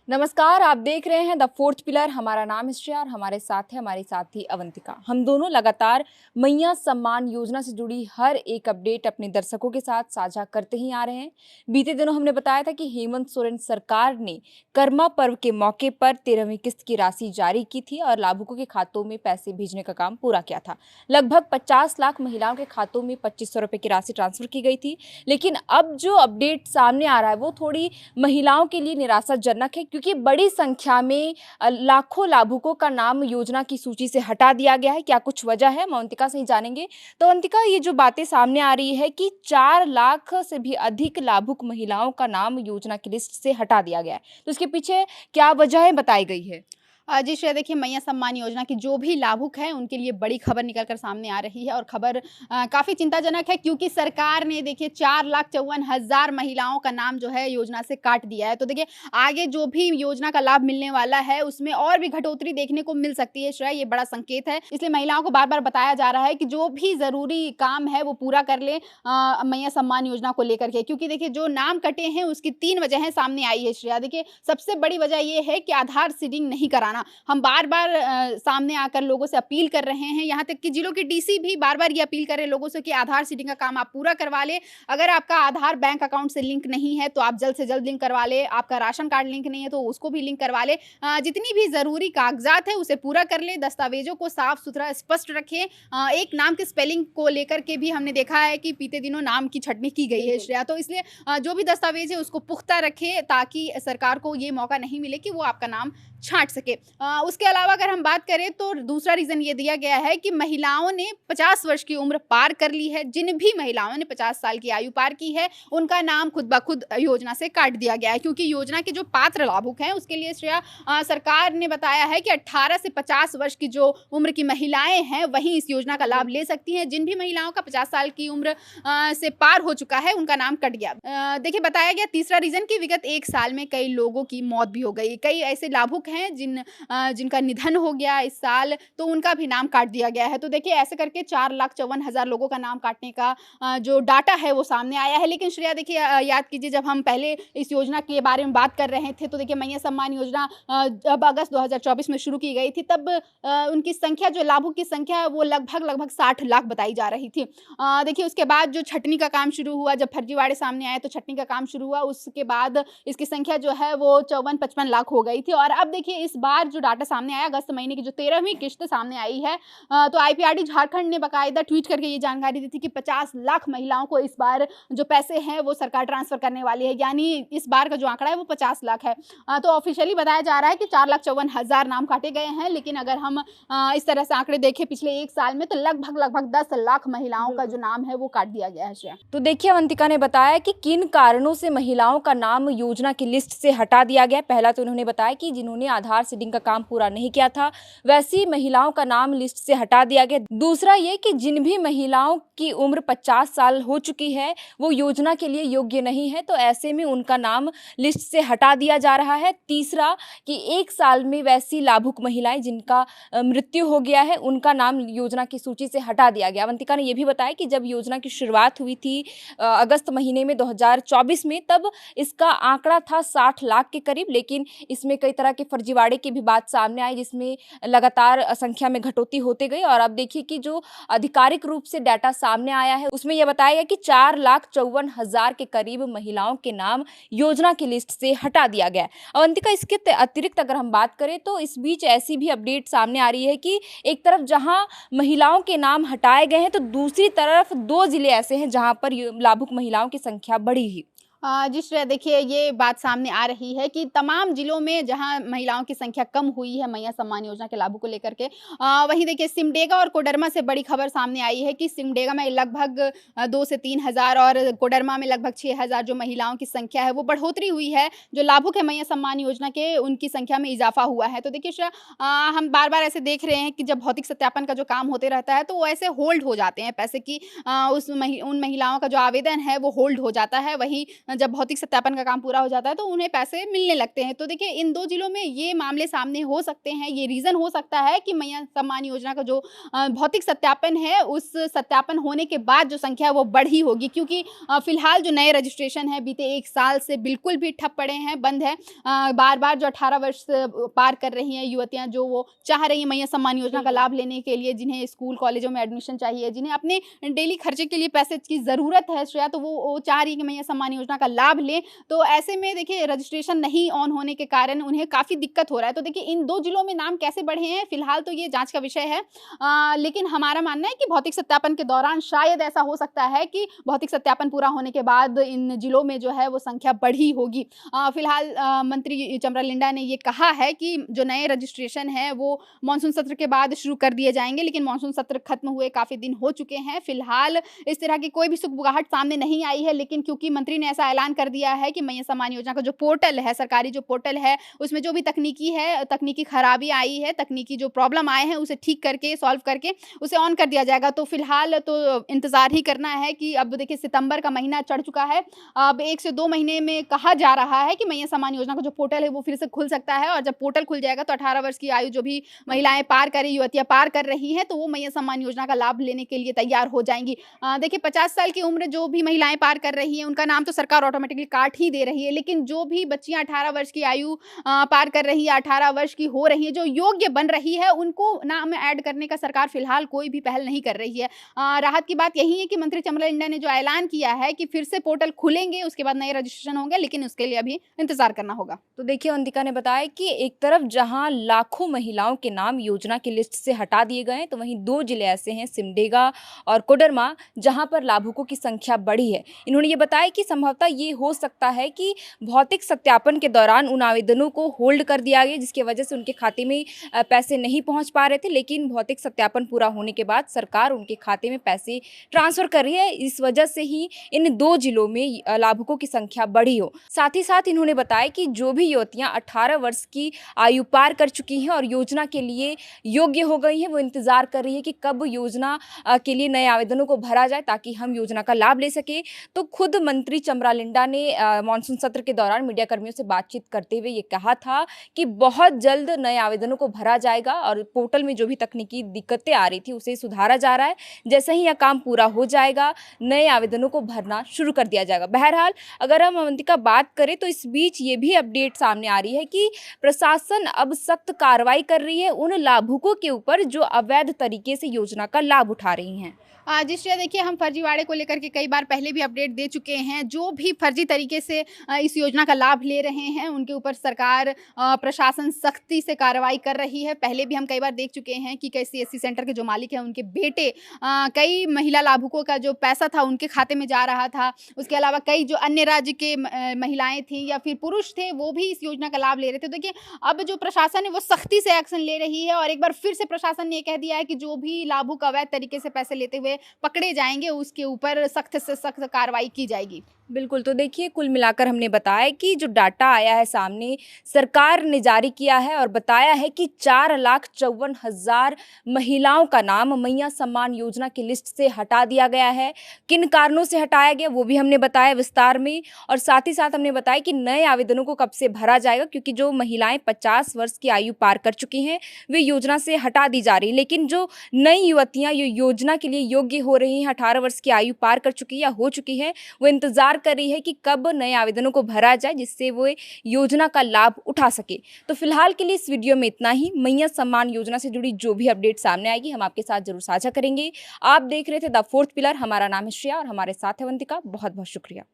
नमस्कार, आप देख रहे हैं द फोर्थ पिलर। हमारा नाम है श्रेया और हमारे साथ है हमारी साथी अवंतिका। हम दोनों लगातार मैया सम्मान योजना से जुड़ी हर एक अपडेट अपने दर्शकों के साथ साझा करते ही आ रहे हैं। बीते दिनों हमने बताया था कि हेमंत सोरेन सरकार ने कर्मा पर्व के मौके पर 13वीं किस्त की राशि जारी की थी और लाभुकों के खातों में पैसे भेजने का काम पूरा किया था। लगभग 50 लाख महिलाओं के खातों में 2500 रुपये की राशि ट्रांसफर की गई थी। लेकिन अब जो अपडेट सामने आ रहा है वो थोड़ी महिलाओं के लिए निराशाजनक है, क्योंकि बड़ी संख्या में लाखों लाभुकों का नाम योजना की सूची से हटा दिया गया है। क्या कुछ वजह है, हम अंतिका से ही जानेंगे। तो अंतिका, ये जो बातें सामने आ रही है कि 4 लाख से भी अधिक लाभुक महिलाओं का नाम योजना की लिस्ट से हटा दिया गया है, तो इसके पीछे क्या वजह बताई गई है? जी श्रेया, देखिए मैया सम्मान योजना की जो भी लाभुक हैं उनके लिए बड़ी खबर निकल कर सामने आ रही है और खबर काफ़ी चिंताजनक है, क्योंकि सरकार ने देखिए 4,54,000 महिलाओं का नाम जो है योजना से काट दिया है। तो देखिए आगे जो भी योजना का लाभ मिलने वाला है उसमें और भी घटोतरी देखने को मिल सकती है श्रेया, ये बड़ा संकेत है। इसलिए महिलाओं को बार बार बताया जा रहा है कि जो भी ज़रूरी काम है वो पूरा कर ले मैया सम्मान योजना को लेकर के, क्योंकि देखिए जो नाम कटे हैं उसकी 3 वजहें सामने आई है श्रेया। देखिए सबसे बड़ी वजह ये है कि आधार सीडिंग नहीं कराना। हम बार-बार सामने आकर लोगों से अपील कर रहे हैं, यहाँ तक कि जिलों के डीसी भी बार-बार ये अपील कर रहे हैं लोगों से कि आधार सीडिंग का काम आप पूरा करवा लें। अगर आपका आधार बैंक अकाउंट से लिंक नहीं है तो आप जल्द से जल्द लिंक करवा लें। आपका राशन कार्ड लिंक नहीं है तो उसको भी लिंक करवा लें। जितनी भी ज़रूरी कागज़ात है उसे पूरा कर लें, दस्तावेज़ों को साफ-सुथरा स्पष्ट रखें। एक नाम के स्पेलिंग को लेकर के भी हमने देखा है कि बीते दिनों नाम की छँटनी की गई है श्रेया। तो इसलिए जो भी दस्तावेज़ है उसको पुख्ता रखें, ताकि सरकार को ये मौका नहीं मिले कि वो आपका नाम छाँट सके। उसके अलावा अगर हम बात करें तो दूसरा रीज़न ये दिया गया है कि महिलाओं ने 50 वर्ष की उम्र पार कर ली है। जिन भी महिलाओं ने 50 साल की आयु पार की है उनका नाम खुद ब खुद योजना से काट दिया गया है, क्योंकि योजना के जो पात्र लाभुक हैं उसके लिए श्रेया सरकार ने बताया है कि 18 से 50 वर्ष की जो उम्र की महिलाएं हैं वही इस योजना का लाभ ले सकती हैं। जिन भी महिलाओं का 50 साल की उम्र से पार हो चुका है उनका नाम कट गया। देखिए बताया गया तीसरा रीज़न कि विगत 1 साल में कई लोगों की मौत भी हो गई। कई ऐसे लाभुक हैं जिनका निधन हो गया इस साल, तो उनका भी नाम काट दिया गया है। तो देखिए ऐसे करके 4,54,000 लोगों का नाम काटने का जो डाटा है वो सामने आया है। लेकिन श्रेया देखिए याद कीजिए, जब हम पहले इस योजना के बारे में बात कर रहे थे तो देखिए मैया सम्मान योजना जब अगस्त 2024 में शुरू की गई थी तब उनकी संख्या, जो लाभुक की संख्या है वो लगभग 60 लाख बताई जा रही थी। देखिए उसके बाद जो छँटनी का काम शुरू हुआ, जब फर्जीवाड़े सामने आए तो छँटनी का काम शुरू हुआ, उसके बाद इसकी संख्या जो है वो 54-55 लाख हो गई थी। और अब देखिए इस बार जो डाटा सामने आया, अगस्त महीने की जो 13वीं किस्त सामने आई है, तो आईपीआरडी झारखंड ने बाकायदा ट्वीट करके ये जानकारी दी थी कि 50 लाख महिलाओं को इस बार जो पैसे हैं वो सरकार ट्रांसफर करने वाली है, यानी इस बार का जो आंकड़ा है वो 50 लाख है। तो ऑफिशियली बताया जा रहा है कि 4,54,000 नाम काटे गए हैं, लेकिन अगर हम इस तरह से आंकड़े देखें पिछले 1 साल में तो लगभग 10 लाख महिलाओं का जो नाम है वो काट दिया गया है श्रेया। तो देखिए, अवंतिका ने बताया कि किन कारणों से महिलाओं का नाम योजना की लिस्ट से हटा दिया गया। पहला तो उन्होंने बताया कि जिन्होंने आधार सीडिंग का काम पूरा नहीं किया था वैसी महिलाओं का नाम लिस्ट से हटा दिया गया। दूसरा ये कि जिन भी महिलाओं की उम्र 50 साल हो चुकी है वो योजना के लिए योग्य नहीं है, तो ऐसे में उनका नाम लिस्ट से हटा दिया जा रहा है। तीसरा कि 1 साल में वैसी लाभुक महिलाएं जिनका मृत्यु हो गया है उनका नाम योजना की सूची से हटा दिया गया। अवंतिका ने यह भी बताया कि जब योजना की शुरुआत हुई थी अगस्त महीने में 2024 में, तब इसका आंकड़ा था 60 लाख के करीब, लेकिन इसमें कई तरह के फर्जीवाड़े की भी बात सामने आई, जिसमें लगातार संख्या में घटोती होती गई। और अब देखिए कि जो आधिकारिक रूप से डाटा सामने आया है उसमें यह बताया गया कि 4,54,000 के करीब महिलाओं के नाम योजना की लिस्ट से हटा दिया गया। अवंतिका, इसके अतिरिक्त अगर हम बात करें तो इस बीच ऐसी भी अपडेट सामने आ रही है कि एक तरफ जहां महिलाओं के नाम हटाए गए हैं तो दूसरी तरफ 2 जिले ऐसे हैं जहां पर लाभुक महिलाओं की संख्या बढ़ी ही। जी श्रेया, देखिए ये बात सामने आ रही है कि तमाम जिलों में जहां महिलाओं की संख्या कम हुई है मैया सम्मान योजना के लाभों को लेकर के, वहीं देखिए सिमडेगा और कोडरमा से बड़ी खबर सामने आई है कि सिमडेगा में लगभग 2 से 3 हज़ार और कोडरमा में लगभग 6 हज़ार जो महिलाओं की संख्या है वो बढ़ोतरी हुई है। जो लाभुक है मैया सम्मान योजना के उनकी संख्या में इजाफा हुआ है। तो देखिए श्रेया, हम बार बार ऐसे देख रहे हैं कि जब भौतिक सत्यापन का जो काम होते रहता है तो वो ऐसे होल्ड हो जाते हैं पैसे की, उन महिलाओं का जो आवेदन है वो होल्ड हो जाता है। वहीं जब भौतिक सत्यापन का काम पूरा हो जाता है तो उन्हें पैसे मिलने लगते हैं। तो देखिए इन 2 जिलों में ये मामले सामने हो सकते हैं, ये रीज़न हो सकता है कि मैया सम्मान योजना का जो भौतिक सत्यापन है, उस सत्यापन होने के बाद जो संख्या है वो बढ़ी होगी, क्योंकि फिलहाल जो नए रजिस्ट्रेशन है बीते 1 साल से बिल्कुल भी ठप पड़े हैं, बंद है। बार-बार जो 18 वर्ष पार कर रही हैं युवतियाँ, जो वो चाह रही हैं मैया सम्मान योजना का लाभ लेने के लिए, जिन्हें स्कूल कॉलेजों में एडमिशन चाहिए, जिन्हें अपने डेली खर्चे के लिए पैसे की ज़रूरत है श्रेया, तो वो चाह रही है कि मैया सम्मान योजना का लाभ लें। तो ऐसे में देखिए रजिस्ट्रेशन नहीं ऑन होने के कारण उन्हें काफ़ी दिक्कत हो रहा है। तो देखिए इन 2 जिलों में नाम कैसे बढ़े हैं, फिलहाल तो ये जाँच का विषय है। लेकिन हमारा मानना है कि भौतिक सत्यापन के दौरान शायद ऐसा हो सकता है कि भौतिक सत्यापन पूरा होने के बाद इन जिलों में जो है वो संख्या बढ़ी होगी। फिलहाल मंत्री चमरा लिंडा ने ये कहा है कि जो नए रजिस्ट्रेशन है वो मानसून सत्र के बाद शुरू कर दिए जाएंगे, लेकिन मानसून सत्र खत्म हुए काफ़ी दिन हो चुके हैं। फिलहाल इस तरह की कोई भी सुगबुगाहट सामने नहीं आई है, लेकिन क्योंकि मंत्री ने ऐसा ऐलान कर दिया है कि मैया सम्मान योजना का जो पोर्टल है, सरकारी जो पोर्टल है, उसमें जो भी तकनीकी खराबी आई है, तकनीकी जो प्रॉब्लम आए हैं, उसे ठीक करके, सॉल्व करके उसे ऑन कर दिया जाएगा। तो फिलहाल तो इंतज़ार ही करना है कि अब देखिए सितंबर का महीना चढ़ चुका है, अब 1 से 2 महीने में कहा जा रहा है कि मैया सम्मान योजना का जो पोर्टल है वो फिर से खुल सकता है, और जब पोर्टल खुल जाएगा तो 18 वर्ष की आयु जो भी महिलाएं पार कर रही, युवतियां पार कर रही हैं, तो वो मैया सम्मान योजना का लाभ लेने के लिए तैयार हो जाएंगी। देखिए 50 साल की उम्र जो भी महिलाएं पार कर रही हैं, उनका नाम तो सरकार ऑटोमेटिकली काट ही दे रही है, लेकिन जो भी बच्चियां 18 वर्ष की आयु पार कर रही है, 18 वर्ष की हो रही है, जो योग्य बन रही है, उनको नाम ऐड करने का सरकार फिलहाल कोई भी पहल नहीं कर रही है। राहत की बात यही है कि मंत्री चमरा लिंडा ने जो ऐलान किया है कि फिर से पोर्टल खुलेंगे, उसके बाद नए रजिस्ट्रेशन होंगे, लेकिन उसके लिए अभी इंतजार करना होगा। तो देखिए अवंतिका ने बताया कि एक तरफ जहां लाखों महिलाओं के नाम योजना की लिस्ट से हटा दिए गए हैं, तो वहीं 2 जिले ऐसे हैं सिमडेगा और कोडरमा जहां पर लाभुकों की संख्या बढ़ी है। इन्होंने ये बताया कि संभवतः ये हो सकता है कि भौतिक सत्यापन के दौरान उन आवेदनों को होल्ड कर दिया गया, जिसकी वजह से उनके खाते में पैसे नहीं पहुंच पा रहे थे, लेकिन भौतिक सत्यापन पूरा होने के बाद सरकार उनके खाते में पैसे ट्रांसफर कर रही है। इस वजह से ही इन 2 जिलों में लाभुकों की संख्या बढ़ी हो। साथ ही साथ इन्होंने बताया कि जो भी युवतियां 18 वर्ष की आयु पार कर चुकी हैं और योजना के लिए योग्य हो गई हैं, वो इंतजार कर रही है कि कब योजना के लिए नए आवेदनों को भरा जाए ताकि हम योजना का लाभ ले सके। तो खुद मंत्री चमरा लिंडा ने मानसून सत्र के दौरान मीडिया कर्मियों से बातचीत करते हुए ये कहा था कि बहुत जल्द नए आवेदनों को भरा जाएगा और पोर्टल में जो भी तकनीकी दिक्कतें आ रही थी उसे सुधारा जा रहा है। जैसे ही यह काम पूरा हो जाएगा, नए आवेदनों को भरना शुरू कर दिया जाएगा। बहरहाल अगर हम अवंतिका बात करें तो इस बीच ये भी अपडेट सामने आ रही है कि प्रशासन अब सख्त कार्रवाई कर रही है उन लाभुकों के ऊपर जो अवैध तरीके से योजना का लाभ उठा रही हैं। जी श्रेया, देखिए हम फर्जीवाड़े को लेकर के कई बार पहले भी अपडेट दे चुके हैं। जो भी फर्जी तरीके से इस योजना का लाभ ले रहे हैं उनके ऊपर सरकार प्रशासन सख्ती से कार्रवाई कर रही है। पहले भी हम कई बार देख चुके हैं कि कई CSC सेंटर के जो मालिक हैं उनके बेटे कई महिला लाभुकों का जो पैसा था उनके खाते में जा रहा था। उसके अलावा कई जो अन्य राज्य के महिलाएं थीं या फिर पुरुष थे वो भी इस योजना का लाभ ले रहे थे। देखिए अब जो प्रशासन है वो सख्ती से एक्शन ले रही है, और एक बार फिर से प्रशासन ने कह दिया है कि जो भी लाभुक अवैध तरीके से पैसे लेते हुए पकड़े जाएंगे उसके ऊपर सख्त से सख्त कार्रवाई की जाएगी। बिल्कुल, तो देखिए कुल मिलाकर हमने बताया कि जो डाटा आया है सामने सरकार ने जारी किया है और बताया है कि 4,54,000 महिलाओं का नाम मैया सम्मान योजना की लिस्ट से हटा दिया गया है। किन कारणों से हटाया गया वो भी हमने बताया विस्तार में, और साथ ही साथ हमने बताया कि नए आवेदनों को कब से भरा जाएगा, क्योंकि जो महिलाएं 50 वर्ष की आयु पार कर चुकी हैं वे योजना से हटा दी जा रही है, लेकिन जो नई युवतियाँ ये योजना के लिए योग्य हो रही हैं, 18 वर्ष की आयु पार कर चुकी या हो चुकी है, वो इंतजार कर रही है कि कब नए आवेदनों को भरा जाए जिससे वो योजना का लाभ उठा सके। तो फिलहाल के लिए इस वीडियो में इतना ही। मैया सम्मान योजना से जुड़ी जो भी अपडेट सामने आएगी हम आपके साथ जरूर साझा करेंगे। आप देख रहे थे द फोर्थ पिलर। हमारा नाम है श्रेया और हमारे साथ है अवंतिका। बहुत बहुत शुक्रिया।